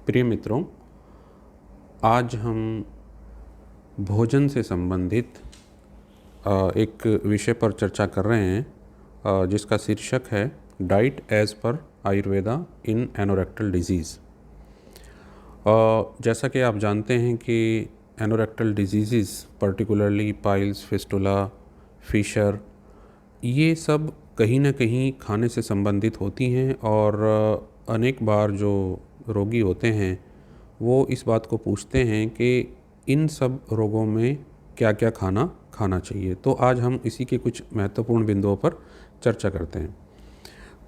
प्रिय मित्रों, आज हम भोजन से संबंधित एक विषय पर चर्चा कर रहे हैं जिसका शीर्षक है डाइट एज़ पर आयुर्वेदा इन एनोरेक्टल डिजीज़। जैसा कि आप जानते हैं कि anorectal disease particularly piles, fistula, fissure, ये सब कहीं ना कहीं खाने से संबंधित होती हैं और अनेक बार जो रोगी होते हैं वो इस बात को पूछते हैं कि इन सब रोगों में क्या क्या खाना खाना चाहिए। तो आज हम इसी के कुछ महत्वपूर्ण बिंदुओं पर चर्चा करते हैं।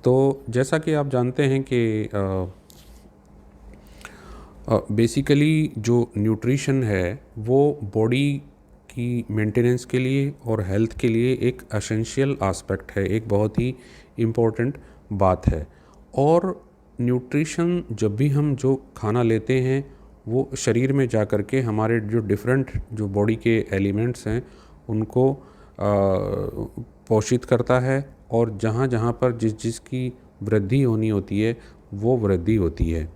तो जैसा कि आप जानते हैं कि बेसिकली जो न्यूट्रिशन है वो बॉडी की मेंटेनेंस के लिए और हेल्थ के लिए एक एसेंशियल एस्पेक्ट है, एक बहुत ही इम्पोर्टेंट बात है। और न्यूट्रिशन जब भी हम जो खाना लेते हैं वो शरीर में जा कर के हमारे जो डिफरेंट जो बॉडी के एलिमेंट्स हैं उनको पोषित करता है और जहाँ जहाँ पर जिस जिस की वृद्धि होनी होती है वो वृद्धि होती है।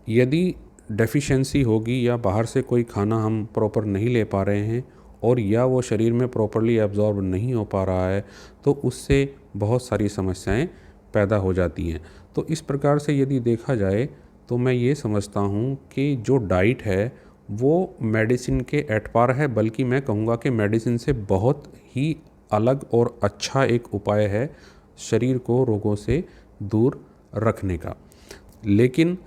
यदि डेफिशिएंसी होगी या बाहर से कोई खाना हम प्रॉपर नहीं ले पा रहे हैं और या वो शरीर में प्रॉपरली एब्जॉर्ब नहीं हो पा रहा है तो उससे बहुत सारी समस्याएं पैदा हो जाती हैं। तो इस प्रकार से यदि देखा जाए तो मैं ये समझता हूँ कि जो डाइट है वो मेडिसिन के एट पार है, बल्कि मैं कहूँगा कि मेडिसिन से बहुत ही अलग और अच्छा एक उपाय है शरीर को रोगों से दूर रखने का। लेकिन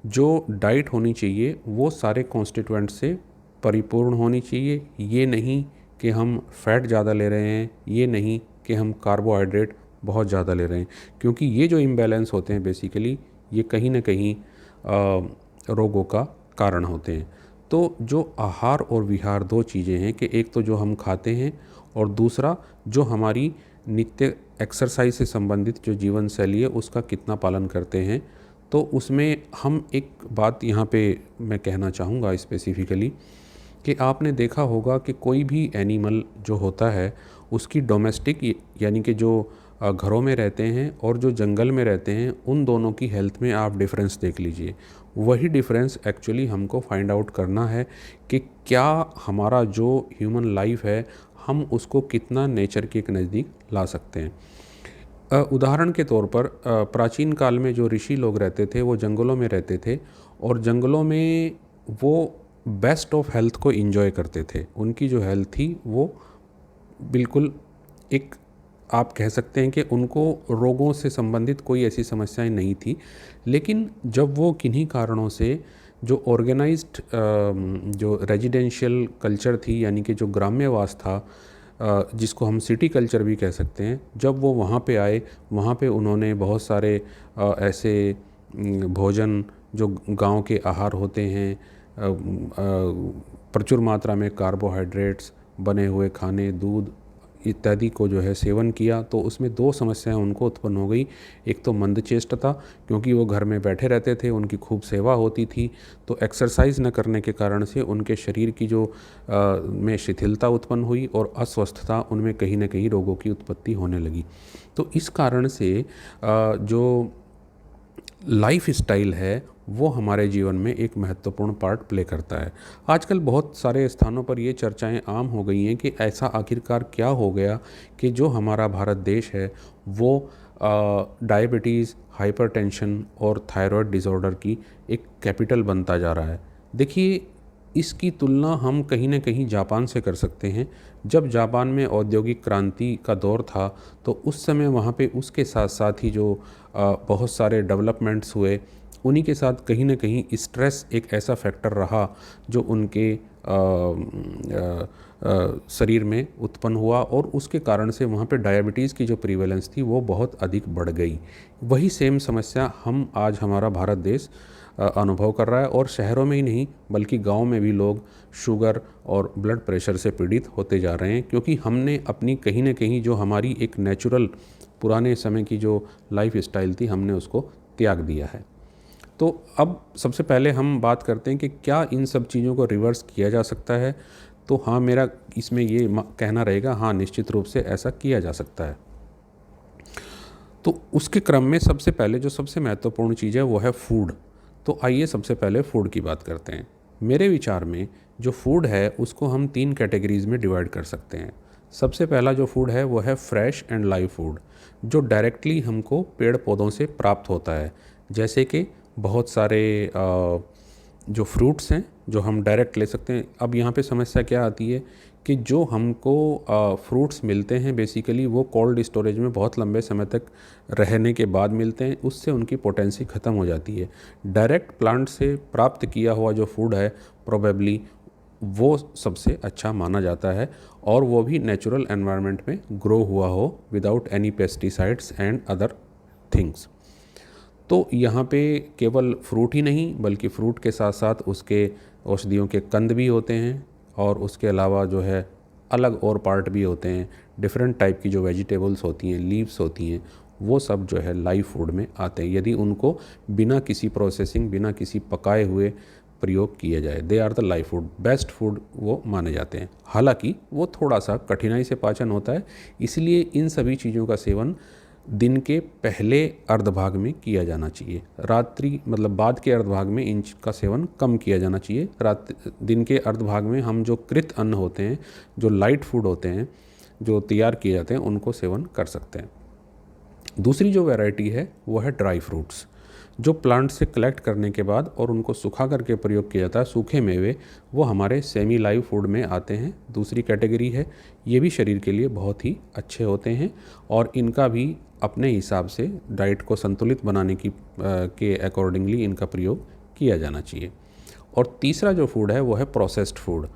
जो डाइट होनी चाहिए वो सारे कॉन्स्टिट्यूएंट से परिपूर्ण होनी चाहिए। ये नहीं कि हम फैट ज़्यादा ले रहे हैं, ये नहीं कि हम कार्बोहाइड्रेट बहुत ज़्यादा ले रहे हैं, क्योंकि ये जो इम्बैलेंस होते हैं बेसिकली ये कहीं ना कहीं रोगों का कारण होते हैं। तो जो आहार और विहार दो चीज़ें हैं कि एक तो जो हम खाते हैं और दूसरा जो हमारी नित्य एक्सरसाइज से संबंधित जो जीवन शैली है उसका कितना पालन करते हैं। तो उसमें हम एक बात यहाँ पे मैं कहना चाहूँगा स्पेसिफ़िकली कि आपने देखा होगा कि कोई भी एनिमल जो होता है उसकी डोमेस्टिक यानी कि जो घरों में रहते हैं और जो जंगल में रहते हैं उन दोनों की हेल्थ में आप डिफरेंस देख लीजिए। वही डिफरेंस एक्चुअली हमको फाइंड आउट करना है कि क्या हमारा जो ह्यूमन लाइफ है हम उसको कितना नेचर के नज़दीक ला सकते हैं। उदाहरण के तौर पर प्राचीन काल में जो ऋषि लोग रहते थे वो जंगलों में रहते थे और जंगलों में वो बेस्ट ऑफ हेल्थ को एंजॉय करते थे। उनकी जो हेल्थ थी वो बिल्कुल एक आप कह सकते हैं कि उनको रोगों से संबंधित कोई ऐसी समस्याएं नहीं थी। लेकिन जब वो किन्हीं कारणों से जो ऑर्गेनाइज्ड जो रेजिडेंशियल कल्चर थी यानी कि जो ग्राम्यवास था जिसको हम सिटी कल्चर भी कह सकते हैं, जब वो वहाँ पे आए वहाँ पे उन्होंने बहुत सारे ऐसे भोजन जो गांव के आहार होते हैं, प्रचुर मात्रा में कार्बोहाइड्रेट्स बने हुए खाने, दूध इत्यादि को जो है सेवन किया, तो उसमें दो समस्याएं उनको उत्पन्न हो गई। एक तो मंदचेष्टता, क्योंकि वो घर में बैठे रहते थे, उनकी खूब सेवा होती थी, तो एक्सरसाइज न करने के कारण से उनके शरीर की जो में शिथिलता उत्पन्न हुई और अस्वस्थता, उनमें कहीं ना कहीं रोगों की उत्पत्ति होने लगी। तो इस कारण से जो लाइफ स्टाइल है वो हमारे जीवन में एक महत्वपूर्ण पार्ट प्ले करता है। आजकल बहुत सारे स्थानों पर ये चर्चाएं आम हो गई हैं कि ऐसा आखिरकार क्या हो गया कि जो हमारा भारत देश है वो डायबिटीज़, हाइपरटेंशन और थायराइड डिसऑर्डर की एक कैपिटल बनता जा रहा है। देखिए, इसकी तुलना हम कहीं ना कहीं जापान से कर सकते हैं। जब जापान में औद्योगिक क्रांति का दौर था तो उस समय वहाँ पे उसके साथ साथ ही जो बहुत सारे डेवलपमेंट्स हुए, उन्हीं के साथ कहीं ना कहीं स्ट्रेस एक ऐसा फैक्टर रहा जो उनके शरीर में उत्पन्न हुआ और उसके कारण से वहाँ पे डायबिटीज़ की जो प्रीवेलेंस थी वो बहुत अधिक बढ़ गई। वही सेम समस्या हम आज हमारा भारत देश अनुभव कर रहा है और शहरों में ही नहीं बल्कि गांव में भी लोग शुगर और ब्लड प्रेशर से पीड़ित होते जा रहे हैं, क्योंकि हमने अपनी कहीं ना कहीं जो हमारी एक नेचुरल पुराने समय की जो लाइफ स्टाइल थी हमने उसको त्याग दिया है। तो अब सबसे पहले हम बात करते हैं कि क्या इन सब चीज़ों को रिवर्स किया जा सकता है। तो हाँ, मेरा इसमें ये कहना रहेगा, हाँ निश्चित रूप से ऐसा किया जा सकता है। तो उसके क्रम में सबसे पहले जो सबसे महत्वपूर्ण चीज़ है वो है फूड। तो आइए सबसे पहले फूड की बात करते हैं। मेरे विचार में जो फूड है उसको हम 3 कैटेगरीज़ में डिवाइड कर सकते हैं। सबसे पहला जो फूड है वो है फ्रेश एंड लाइव फूड, जो डायरेक्टली हमको पेड़ पौधों से प्राप्त होता है। जैसे कि बहुत सारे जो फ्रूट्स हैं जो हम डायरेक्ट ले सकते हैं। अब यहाँ पे समस्या क्या आती है कि जो हमको फ्रूट्स मिलते हैं बेसिकली वो कोल्ड स्टोरेज में बहुत लंबे समय तक रहने के बाद मिलते हैं, उससे उनकी पोटेंसी ख़त्म हो जाती है। डायरेक्ट प्लांट से प्राप्त किया हुआ जो फूड है प्रोबेबली वो सबसे अच्छा माना जाता है, और वो भी नेचुरल एनवायरनमेंट में ग्रो हुआ हो without any pesticides and other things. तो यहाँ पे केवल फ्रूट ही नहीं बल्कि फ्रूट के साथ साथ उसके औषधियों के कंद भी होते हैं, और उसके अलावा जो है अलग और पार्ट भी होते हैं। डिफरेंट टाइप की जो वेजिटेबल्स होती हैं, लीव्स होती हैं, वो सब जो है लाइव फूड में आते हैं यदि उनको बिना किसी प्रोसेसिंग, बिना किसी पकाए हुए प्रयोग किया जाए। They are the live food, best food वो माने जाते हैं। हालांकि वो थोड़ा सा कठिनाई से पाचन होता है, इसलिए इन सभी चीज़ों का सेवन दिन के पहले अर्धभाग में किया जाना चाहिए। रात्रि मतलब बाद के अर्धभाग में इनका सेवन कम किया जाना चाहिए। दिन के अर्धभाग में हम जो कृत अन्न होते हैं, जो लाइट फूड होते हैं, जो तैयार किए जाते हैं, उनको सेवन कर सकते हैं। दूसरी जो वैरायटी है वो है ड्राई फ्रूट्स, जो प्लांट से कलेक्ट करने के बाद और उनको सुखा करके प्रयोग किया जाता है। सूखे मेवे वो हमारे सेमी लाइव फूड में आते हैं, दूसरी कैटेगरी है। ये भी शरीर के लिए बहुत ही अच्छे होते हैं, और इनका भी अपने हिसाब से डाइट को संतुलित बनाने के अकॉर्डिंगली इनका प्रयोग किया जाना चाहिए। और तीसरा जो फूड है वो है प्रोसेस्ड फूड।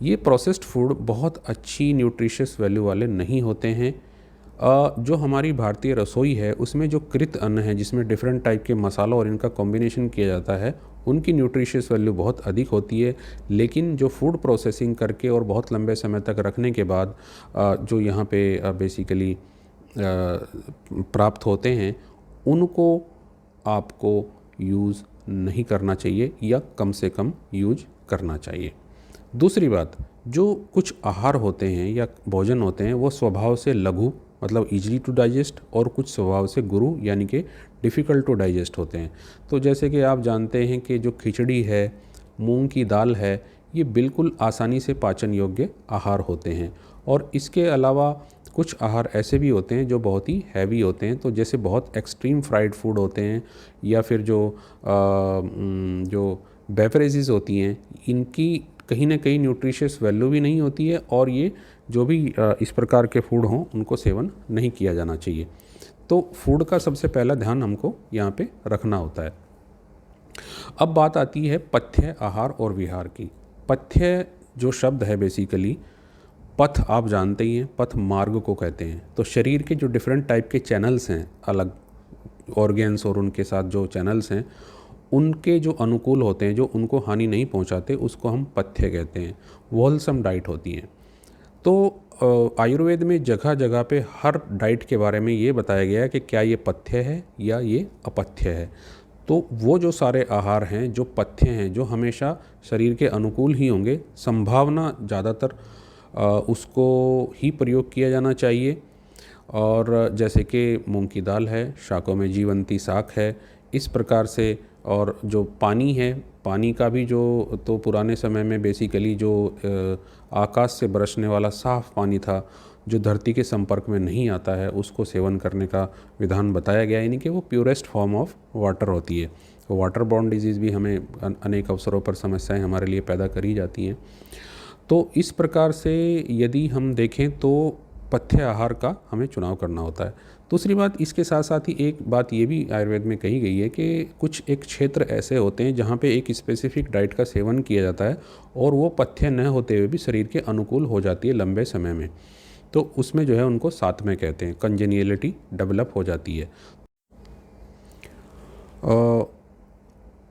ये प्रोसेस्ड फूड बहुत अच्छी न्यूट्रिशियस वैल्यू वाले नहीं होते हैं। जो हमारी भारतीय रसोई है उसमें जो कृत अन्न है, जिसमें डिफरेंट टाइप के मसालों और इनका कॉम्बिनेशन किया जाता है, उनकी न्यूट्रिशियस वैल्यू बहुत अधिक होती है। लेकिन जो फूड प्रोसेसिंग करके और बहुत लंबे समय तक रखने के बाद जो यहाँ पे बेसिकली प्राप्त होते हैं, उनको आपको यूज़ नहीं करना चाहिए, या कम से कम यूज करना चाहिए। दूसरी बात, जो कुछ आहार होते हैं या भोजन होते हैं वो स्वभाव से लघु मतलब ईजिली टू डाइजेस्ट, और कुछ स्वभाव से गुरु यानी कि डिफ़िकल्ट टू डाइजेस्ट होते हैं। तो जैसे कि आप जानते हैं कि जो खिचड़ी है, मूंग की दाल है, ये बिल्कुल आसानी से पाचन योग्य आहार होते हैं। और इसके अलावा कुछ आहार ऐसे भी होते हैं जो बहुत ही हैवी होते हैं, तो जैसे बहुत एक्सट्रीम फ्राइड फूड होते हैं, या फिर जो बेवरेजेस होती हैं, इनकी कहीं ना कहीं न्यूट्रिशियस वैल्यू भी नहीं होती है, और ये जो भी इस प्रकार के फूड हों उनको सेवन नहीं किया जाना चाहिए। तो फूड का सबसे पहला ध्यान हमको यहाँ पे रखना होता है। अब बात आती है पथ्य, आहार और विहार की। पथ्य जो शब्द है बेसिकली, पथ आप जानते ही हैं, पथ मार्ग को कहते हैं। तो शरीर के जो डिफरेंट टाइप के चैनल्स हैं, अलग ऑर्गेन्स और उनके साथ जो चैनल्स हैं, उनके जो अनुकूल होते हैं, जो उनको हानि नहीं पहुंचाते, उसको हम पथ्य कहते हैं। होलसम डाइट होती हैं। तो आयुर्वेद में जगह जगह पे हर डाइट के बारे में ये बताया गया है कि क्या ये पथ्य है या ये अपथ्य है। तो वो जो सारे आहार हैं जो पथ्य हैं, जो हमेशा शरीर के अनुकूल ही होंगे, संभावना ज़्यादातर उसको ही प्रयोग किया जाना चाहिए। और जैसे कि मूंग की दाल है, शाकों में जीवंती शाक है, इस प्रकार से। और जो पानी है, पानी का भी जो तो पुराने समय में बेसिकली जो आकाश से बरसने वाला साफ़ पानी था, जो धरती के संपर्क में नहीं आता है, उसको सेवन करने का विधान बताया गया, यानी कि वो प्योरेस्ट फॉर्म ऑफ वाटर होती है। वाटर बॉर्न डिजीज़ भी हमें अनेक अवसरों पर समस्याएं हमारे लिए पैदा करी जाती हैं। तो इस प्रकार से यदि हम देखें तो पथ्य आहार का हमें चुनाव करना होता है। दूसरी बात, इसके साथ साथ ही एक बात ये भी आयुर्वेद में कही गई है कि कुछ एक क्षेत्र ऐसे होते हैं जहाँ पे एक स्पेसिफिक डाइट का सेवन किया जाता है, और वो पथ्य न होते हुए भी शरीर के अनुकूल हो जाती है लंबे समय में। तो उसमें जो है उनको साथ में कहते हैं, कंजेनियलिटी डेवलप हो जाती है।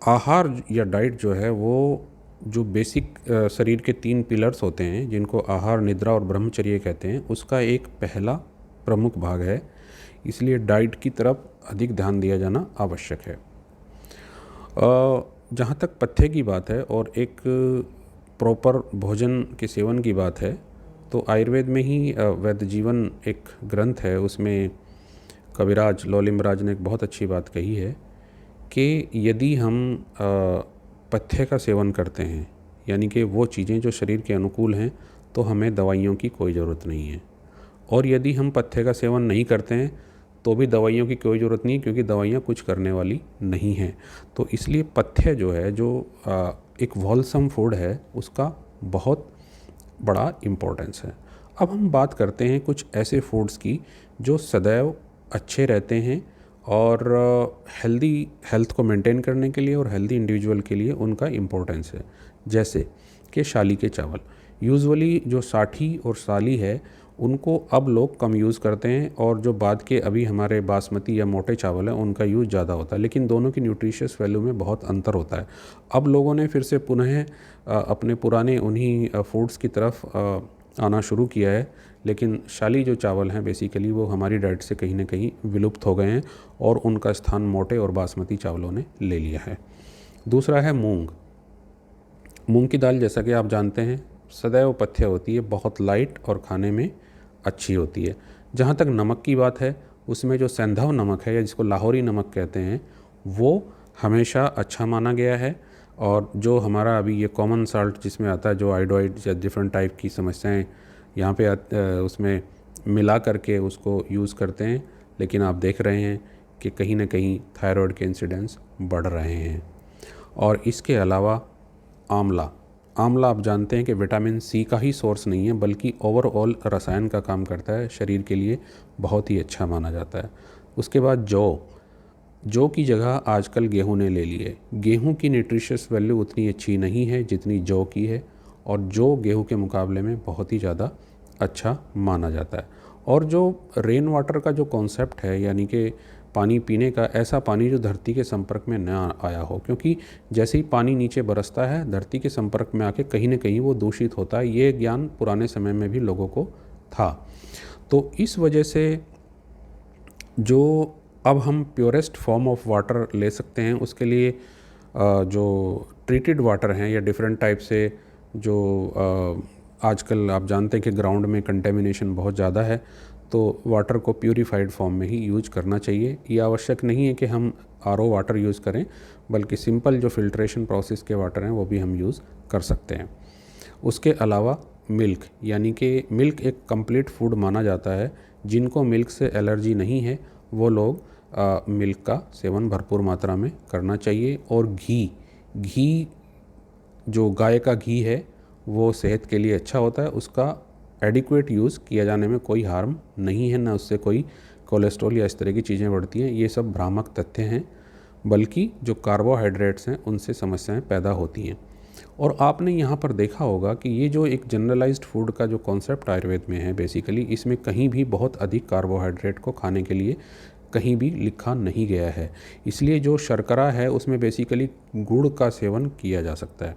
आहार या डाइट जो है वो जो बेसिक शरीर के 3 पिलर्स होते हैं, जिनको आहार, निद्रा और ब्रह्मचर्य कहते हैं, उसका एक पहला प्रमुख भाग है। इसलिए डाइट की तरफ अधिक ध्यान दिया जाना आवश्यक है। जहाँ तक पथ्य की बात है और एक प्रॉपर भोजन के सेवन की बात है, तो आयुर्वेद में ही वैद्य जीवन एक ग्रंथ है, उसमें कविराज लौलिमराज ने एक बहुत अच्छी बात कही है कि यदि हम पथ्य का सेवन करते हैं, यानी कि वो चीज़ें जो शरीर के अनुकूल हैं, तो हमें दवाइयों की कोई ज़रूरत नहीं है। और यदि हम पथ्य का सेवन नहीं करते हैं तो भी दवाइयों की कोई ज़रूरत नहीं है, क्योंकि दवाइयाँ कुछ करने वाली नहीं हैं। तो इसलिए पथ्य जो है, जो एक होलसम फूड है, उसका बहुत बड़ा इम्पोर्टेंस है। अब हम बात करते हैं कुछ ऐसे फूड्स की जो सदैव अच्छे रहते हैं और हेल्थ को मेंटेन करने के लिए और हेल्दी इंडिविजुअल के लिए उनका इम्पोर्टेंस है। जैसे कि शाली के चावल, यूजुअली जो साठी और साली है उनको अब लोग कम यूज़ करते हैं, और जो बाद के अभी हमारे बासमती या मोटे चावल हैं उनका यूज़ ज़्यादा होता है, लेकिन दोनों की न्यूट्रिशियस वैल्यू में बहुत अंतर होता है। अब लोगों ने फिर से पुनः अपने पुराने उन्हीं फूड्स की तरफ आना शुरू किया है, लेकिन शाली जो चावल हैं बेसिकली वो हमारी डाइट से कहीं ना कहीं विलुप्त हो गए हैं और उनका स्थान मोटे और बासमती चावलों ने ले लिया है। दूसरा है मूंग। मूंग की दाल, जैसा कि आप जानते हैं, सदैव पथ्य होती है, बहुत लाइट और खाने में अच्छी होती है। जहाँ तक नमक की बात है, उसमें जो सेंधव नमक है या जिसको लाहौरी नमक कहते हैं, वो हमेशा अच्छा माना गया है। और जो हमारा अभी ये कॉमन साल्ट जिसमें आता है, जो आयोडाइड या डिफरेंट टाइप की समस्याएं यहाँ पे उसमें मिला करके उसको यूज़ करते हैं, लेकिन आप देख रहे हैं कि कहीं ना कहीं थायराइड के इंसिडेंस बढ़ रहे हैं। और इसके अलावा आंवला, आप जानते हैं कि विटामिन सी का ही सोर्स नहीं है, बल्कि ओवरऑल रसायन का काम करता है, शरीर के लिए बहुत ही अच्छा माना जाता है। उसके बाद जौ की जगह आजकल गेहूं ने ले ली है। गेहूं की न्यूट्रिशियस वैल्यू उतनी अच्छी नहीं है जितनी जौ की है, और जौ गेहूं के मुकाबले में बहुत ही ज़्यादा अच्छा माना जाता है। और जो रेन वाटर का जो कॉन्सेप्ट है, यानी कि पानी पीने का, ऐसा पानी जो धरती के संपर्क में न आया हो, क्योंकि जैसे ही पानी नीचे बरसता है धरती के संपर्क में आके कहीं ना कहीं वो दूषित होता है। ये ज्ञान पुराने समय में भी लोगों को था। तो इस वजह से जो अब हम प्योरेस्ट फॉर्म ऑफ वाटर ले सकते हैं, उसके लिए जो ट्रीटेड वाटर हैं या डिफरेंट टाइप से जो आजकल आप जानते हैं कि ग्राउंड में कंटेमिनेशन बहुत ज़्यादा है, तो वाटर को प्यूरीफाइड फॉर्म में ही यूज़ करना चाहिए। ये आवश्यक नहीं है कि हम आरओ वाटर यूज़ करें, बल्कि सिंपल जो फिल्ट्रेशन प्रोसेस के वाटर हैं वो भी हम यूज़ कर सकते हैं। उसके अलावा मिल्क, यानी कि मिल्क एक कंप्लीट फूड माना जाता है। जिनको मिल्क से एलर्जी नहीं है वो लोग मिल्क का सेवन भरपूर मात्रा में करना चाहिए। और घी जो गाय का घी है वो सेहत के लिए अच्छा होता है, उसका एडिक्वेट यूज़ किया जाने में कोई हार्म नहीं है, ना उससे कोई कोलेस्ट्रॉल या इस तरह की चीज़ें बढ़ती हैं। ये सब भ्रामक तथ्य हैं, बल्कि जो कार्बोहाइड्रेट्स हैं उनसे समस्याएं पैदा होती हैं। और आपने यहाँ पर देखा होगा कि ये जो एक जनरलाइज्ड फूड का जो कॉन्सेप्ट आयुर्वेद में है, बेसिकली इसमें कहीं भी बहुत अधिक कार्बोहाइड्रेट को खाने के लिए कहीं भी लिखा नहीं गया है। इसलिए जो शर्करा है उसमें बेसिकली गुड़ का सेवन किया जा सकता है।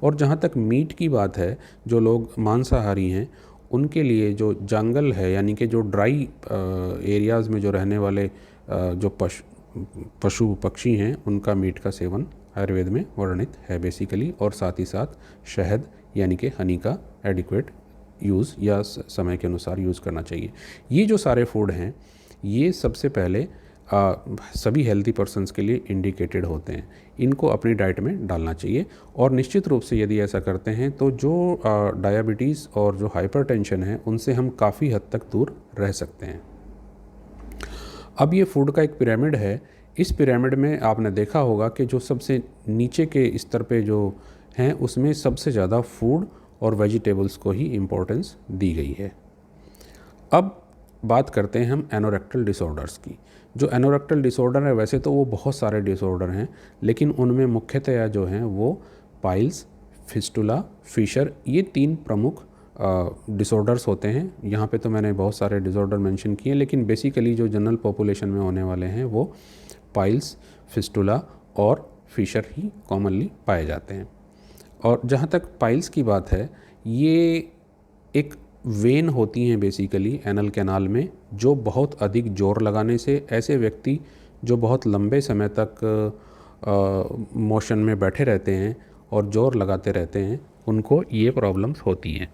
और जहाँ तक मीट की बात है, जो लोग मांसाहारी हैं उनके लिए जो जंगल है, यानी कि जो ड्राई एरियाज़ में जो रहने वाले जो पशु पक्षी हैं, उनका मीट का सेवन आयुर्वेद में वर्णित है बेसिकली। और साथ ही साथ शहद यानी कि हनी का एडिक्वेट यूज़ या समय के अनुसार यूज़ करना चाहिए। ये जो सारे फूड हैं ये सबसे पहले सभी हेल्दी पर्सन्स के लिए इंडिकेटेड होते हैं, इनको अपनी डाइट में डालना चाहिए। और निश्चित रूप से यदि ऐसा करते हैं तो जो डायबिटीज़ और जो हाइपरटेंशन है उनसे हम काफ़ी हद तक दूर रह सकते हैं। अब ये फूड का एक पिरामिड है। इस पिरामिड में आपने देखा होगा कि जो सबसे नीचे के स्तर पे जो हैं उसमें सबसे ज़्यादा फूड और वेजिटेबल्स को ही इम्पोर्टेंस दी गई है। अब बात करते हैं हम एनोरेक्टल डिसऑर्डर्स की। जो एनोरेक्टल डिसऑर्डर है, वैसे तो वो बहुत सारे डिसऑर्डर हैं, लेकिन उनमें मुख्यतया जो हैं वो पाइल्स, फिस्टुला, फिशर, ये 3 प्रमुख डिसऑर्डर्स होते हैं। यहाँ पे तो मैंने बहुत सारे डिसऑर्डर मेंशन किए, लेकिन बेसिकली जो जनरल पॉपुलेशन में होने वाले हैं वो पाइल्स, फिस्टुला और फिशर ही कॉमनली पाए जाते हैं। और जहाँ तक पाइल्स की बात है, ये एक वेन होती हैं बेसिकली एनल कैनाल में, जो बहुत अधिक जोर लगाने से ऐसे व्यक्ति जो बहुत लंबे समय तक मोशन में बैठे रहते हैं और जोर लगाते रहते हैं, उनको ये प्रॉब्लम्स होती हैं।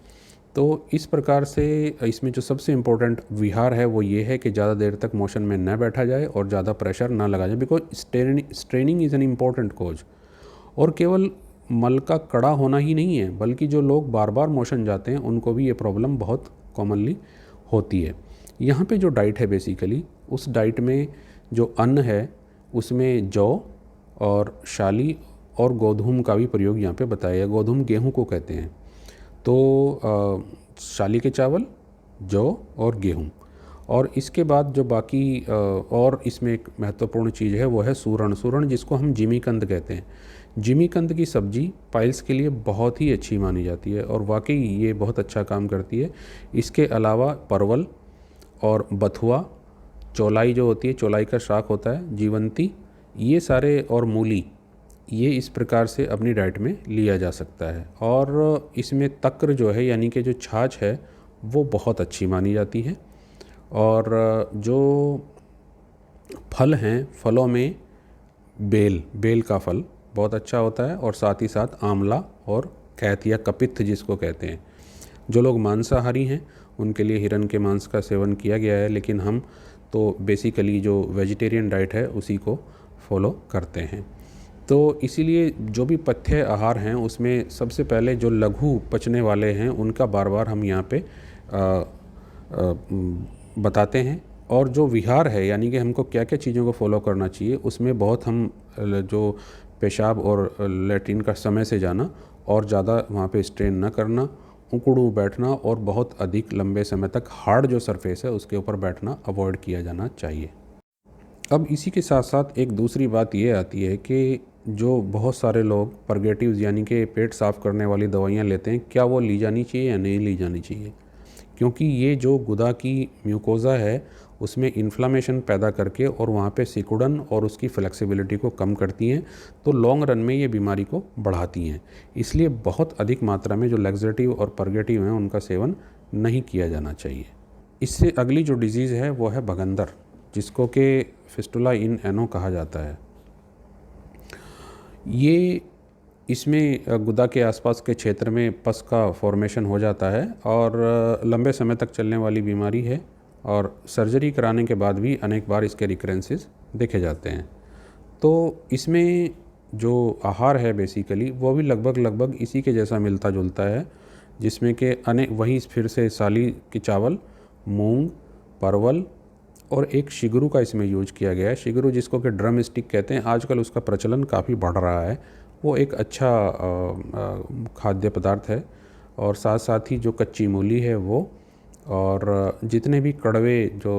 तो इस प्रकार से इसमें जो सबसे इम्पोर्टेंट विहार है वो ये है कि ज़्यादा देर तक मोशन में न बैठा जाए और ज़्यादा प्रेशर ना लगा जाए, because straining is an important cause. और केवल मल का कड़ा होना ही नहीं है, बल्कि जो लोग बार बार मोशन जाते हैं उनको भी ये प्रॉब्लम बहुत कॉमनली होती है। यहाँ पे जो डाइट है बेसिकली, उस डाइट में जो अन्न है उसमें जौ और शाली और गोधूम का भी प्रयोग यहाँ पे बताया गया। गोधूम गेहूँ को कहते हैं। तो शाली के चावल, जौ और गेहूँ। और इसके बाद जो बाकी और इसमें एक महत्वपूर्ण चीज़ है वो है सूरण। सूरण जिसको हम जिमीकंद कहते हैं। जिमीकंद की सब्ज़ी पाइल्स के लिए बहुत ही अच्छी मानी जाती है और वाकई ये बहुत अच्छा काम करती है। इसके अलावा परवल और बथुआ, चौलाई जो होती है, चौलाई का शाक होता है, जीवंती, ये सारे, और मूली, ये इस प्रकार से अपनी डाइट में लिया जा सकता है। और इसमें तक्र जो है यानी कि जो छाछ है वो बहुत अच्छी मानी जाती है। और जो फल हैं, फलों में बेल का फल बहुत अच्छा होता है, और साथ ही साथ आंवला और कैथ या कपित्थ जिसको कहते हैं। जो लोग मांसाहारी हैं उनके लिए हिरन के मांस का सेवन किया गया है, लेकिन हम तो बेसिकली जो वेजिटेरियन डाइट है उसी को फॉलो करते हैं। तो इसीलिए जो भी पथ्य आहार हैं उसमें सबसे पहले जो लघु पचने वाले हैं उनका बार बार हम यहाँ पे बताते हैं। और जो विहार है यानी कि हमको क्या क्या चीज़ों को फॉलो करना चाहिए, उसमें बहुत हम जो पेशाब और लैट्रिन का समय से जाना और ज़्यादा वहाँ पे स्ट्रेन न करना, उकड़ू बैठना और बहुत अधिक लंबे समय तक हार्ड जो सरफेस है उसके ऊपर बैठना अवॉइड किया जाना चाहिए। अब इसी के साथ साथ एक दूसरी बात ये आती है कि जो बहुत सारे लोग परगेटिव्स यानी कि पेट साफ़ करने वाली दवाइयाँ लेते हैं, क्या वो ली जानी चाहिए या नहीं ली जानी चाहिए, क्योंकि ये जो गुदा की म्यूकोज़ा है उसमें इन्फ्लामेशन पैदा करके और वहाँ पे सिकुड़न और उसकी फ्लेक्सिबिलिटी को कम करती हैं, तो लॉन्ग रन में ये बीमारी को बढ़ाती हैं। इसलिए बहुत अधिक मात्रा में जो लैक्सेटिव और परगेटिव हैं उनका सेवन नहीं किया जाना चाहिए। इससे अगली जो डिजीज़ है वो है भगंदर, जिसको कि फिस्टुला इन एनो कहा जाता है। ये इसमें गुदा के आसपास के क्षेत्र में पस का फॉर्मेशन हो जाता है और लंबे समय तक चलने वाली बीमारी है, और सर्जरी कराने के बाद भी अनेक बार इसके रिकरेंसेस देखे जाते हैं। तो इसमें जो आहार है बेसिकली वो भी लगभग इसी के जैसा मिलता जुलता है, जिसमें कि वहीं फिर से साली के चावल, मूंग, परवल और एक शिगरू का इसमें यूज किया गया है। शिगरू जिसको कि ड्रम स्टिक कहते हैं, आजकल उसका प्रचलन काफ़ी बढ़ रहा है। वो एक अच्छा खाद्य पदार्थ है। और साथ साथ ही जो कच्ची मूली है वो, और जितने भी कड़वे जो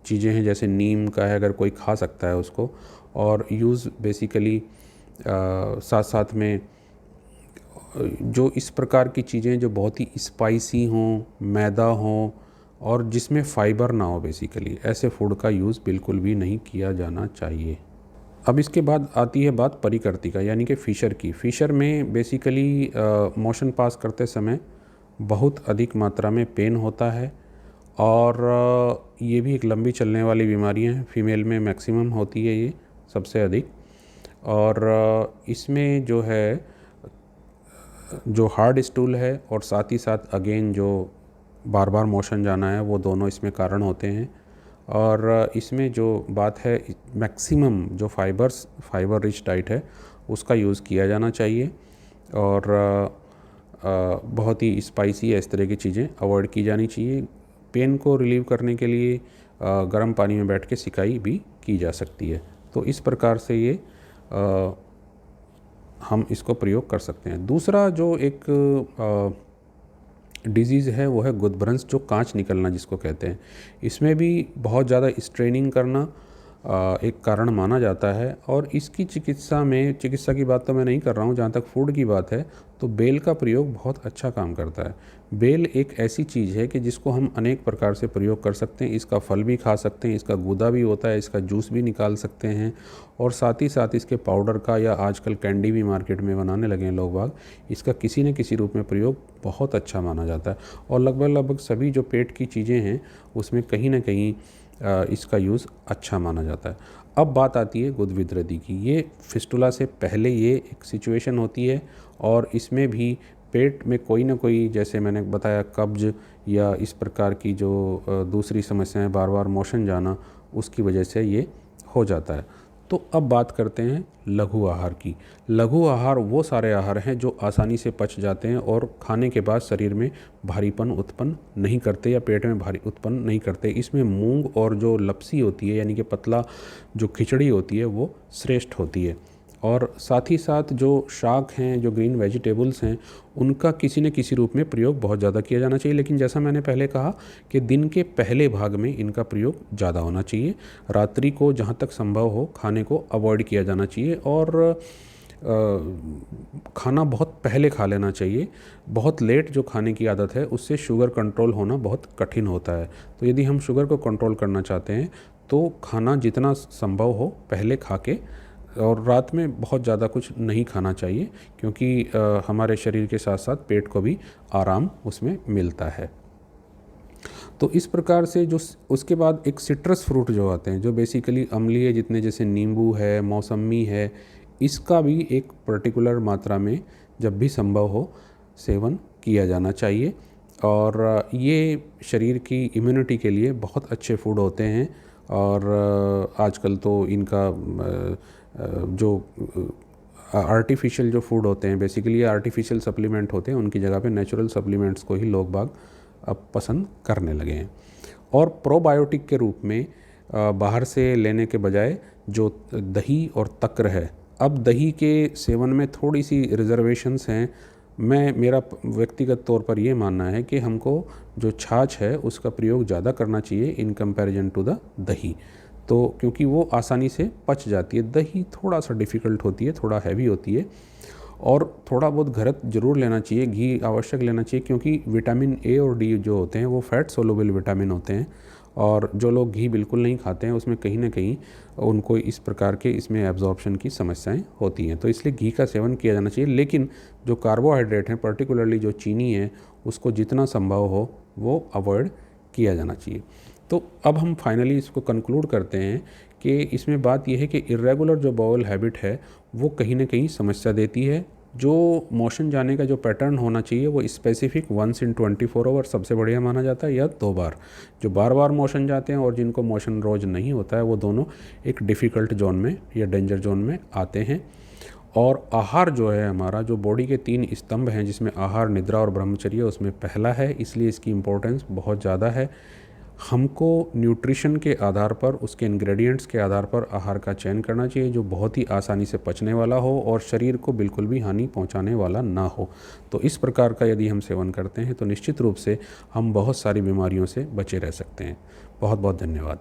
चीज़ें हैं जैसे नीम का है, अगर कोई खा सकता है उसको, और यूज़ बेसिकली साथ साथ में जो इस प्रकार की चीज़ें जो बहुत ही स्पाइसी हों, मैदा हों और जिसमें फ़ाइबर ना हो, बेसिकली ऐसे फूड का यूज़ बिल्कुल भी नहीं किया जाना चाहिए। अब इसके बाद आती है बात परिकर्ती का यानी कि फ़िशर की। फ़िशर में बेसिकली मोशन पास करते समय बहुत अधिक मात्रा में पेन होता है, और ये भी एक लंबी चलने वाली बीमारी है। फीमेल में मैक्सिमम होती है ये सबसे अधिक। और इसमें जो है जो हार्ड स्टूल है और साथ ही साथ अगेन जो बार बार मोशन जाना है, वो दोनों इसमें कारण होते हैं। और इसमें जो बात है, मैक्सिमम जो फाइबर रिच डाइट है उसका यूज़ किया जाना चाहिए, और बहुत ही स्पाइसी या इस तरह की चीज़ें अवॉइड की जानी चाहिए। पेन को रिलीव करने के लिए गर्म पानी में बैठ के सिकाई भी की जा सकती है। तो इस प्रकार से ये हम इसको प्रयोग कर सकते हैं। दूसरा जो एक डिजीज़ है वो है गुदभ्रंश, जो कांच निकलना जिसको कहते हैं। इसमें भी बहुत ज़्यादा स्ट्रेनिंग करना एक कारण माना जाता है, और इसकी चिकित्सा की बात तो मैं नहीं कर रहा हूँ। जहाँ तक फूड की बात है तो बेल का प्रयोग बहुत अच्छा काम करता है। बेल एक ऐसी चीज़ है कि जिसको हम अनेक प्रकार से प्रयोग कर सकते हैं। इसका फल भी खा सकते हैं, इसका गूदा भी होता है, इसका जूस भी निकाल सकते हैं, और साथ ही साथ इसके पाउडर का या आजकल कैंडी भी मार्केट में बनाने लगे हैं लोग बाग, इसका किसी न किसी रूप में प्रयोग बहुत अच्छा माना जाता है। और लगभग सभी जो पेट की चीज़ें हैं उसमें कहीं ना कहीं इसका यूज़ अच्छा माना जाता है। अब बात आती है गुदविद्रदी की। ये फिस्टुला से पहले ये एक सिचुएशन होती है, और इसमें भी पेट में कोई ना कोई, जैसे मैंने बताया, कब्ज या इस प्रकार की जो दूसरी समस्याएं, बार बार मोशन जाना, उसकी वजह से ये हो जाता है। तो अब बात करते हैं लघु आहार की। लघु आहार वो सारे आहार हैं जो आसानी से पच जाते हैं और खाने के बाद शरीर में भारीपन उत्पन्न नहीं करते या पेट में भारी उत्पन्न नहीं करते। इसमें मूंग और जो लपसी होती है, यानी कि पतला जो खिचड़ी होती है, वो श्रेष्ठ होती है। और साथ ही साथ जो शाक हैं, जो ग्रीन वेजिटेबल्स हैं, उनका किसी न किसी रूप में प्रयोग बहुत ज़्यादा किया जाना चाहिए। लेकिन जैसा मैंने पहले कहा कि दिन के पहले भाग में इनका प्रयोग ज़्यादा होना चाहिए। रात्रि को जहाँ तक संभव हो खाने को अवॉइड किया जाना चाहिए और खाना बहुत पहले खा लेना चाहिए। बहुत लेट जो खाने की आदत है उससे शुगर कंट्रोल होना बहुत कठिन होता है। तो यदि हम शुगर को कंट्रोल करना चाहते हैं तो खाना जितना संभव हो पहले खा के, और रात में बहुत ज़्यादा कुछ नहीं खाना चाहिए, क्योंकि हमारे शरीर के साथ साथ पेट को भी आराम उसमें मिलता है। तो इस प्रकार से जो उसके बाद एक सिट्रस फ्रूट जो आते हैं, जो बेसिकली अम्लीय, जितने जैसे नींबू है, मौसमी है, इसका भी एक पर्टिकुलर मात्रा में जब भी संभव हो सेवन किया जाना चाहिए। और ये शरीर की इम्यूनिटी के लिए बहुत अच्छे फूड होते हैं। और आजकल तो इनका जो आर्टिफिशियल जो फूड होते हैं, बेसिकली आर्टिफिशियल सप्लीमेंट होते हैं, उनकी जगह पे नेचुरल सप्लीमेंट्स को ही लोग बाग अब पसंद करने लगे हैं। और प्रोबायोटिक के रूप में बाहर से लेने के बजाय जो दही और तक्र है, अब दही के सेवन में थोड़ी सी रिजर्वेशंस हैं। मेरा व्यक्तिगत तौर पर ये मानना है कि हमको जो छाछ है उसका प्रयोग ज़्यादा करना चाहिए इन कंपैरिजन टू द दही। तो क्योंकि वो आसानी से पच जाती है। दही थोड़ा सा डिफ़िकल्ट होती है, थोड़ा हैवी होती है, और थोड़ा बहुत घरत ज़रूर लेना चाहिए। घी आवश्यक लेना चाहिए, क्योंकि विटामिन ए और डी जो होते हैं वो फैट सोलुबल विटामिन होते हैं। और जो लोग घी बिल्कुल नहीं खाते हैं उसमें कहीं ना कहीं उनको इस प्रकार के इसमें एब्जॉर्प्शन की समस्याएं होती हैं। तो इसलिए घी का सेवन किया जाना चाहिए। लेकिन जो कार्बोहाइड्रेट हैं, पर्टिकुलरली जो चीनी है, उसको जितना संभव हो वो अवॉइड किया जाना चाहिए। तो अब हम फाइनली इसको कंक्लूड करते हैं कि इसमें बात यह है कि इर्रेगुलर जो बाउल हैबिट है वो कहीं ना कहीं समस्या देती है। जो मोशन जाने का जो पैटर्न होना चाहिए वो स्पेसिफिक 1 in 24 आवर सबसे बढ़िया माना जाता है, या 2 बार। जो बार बार मोशन जाते हैं और जिनको मोशन रोज़ नहीं होता है, वो दोनों एक डिफ़िकल्ट जोन में या डेंजर जोन में आते हैं। और आहार जो है हमारा, जो बॉडी के 3 स्तंभ हैं जिसमें आहार, निद्रा और ब्रह्मचर्य, उसमें पहला है, इसलिए इसकी इम्पोर्टेंस बहुत ज़्यादा है। हमको न्यूट्रिशन के आधार पर, उसके इंग्रेडिएंट्स के आधार पर आहार का चयन करना चाहिए जो बहुत ही आसानी से पचने वाला हो और शरीर को बिल्कुल भी हानि पहुंचाने वाला ना हो। तो इस प्रकार का यदि हम सेवन करते हैं तो निश्चित रूप से हम बहुत सारी बीमारियों से बचे रह सकते हैं। बहुत बहुत धन्यवाद।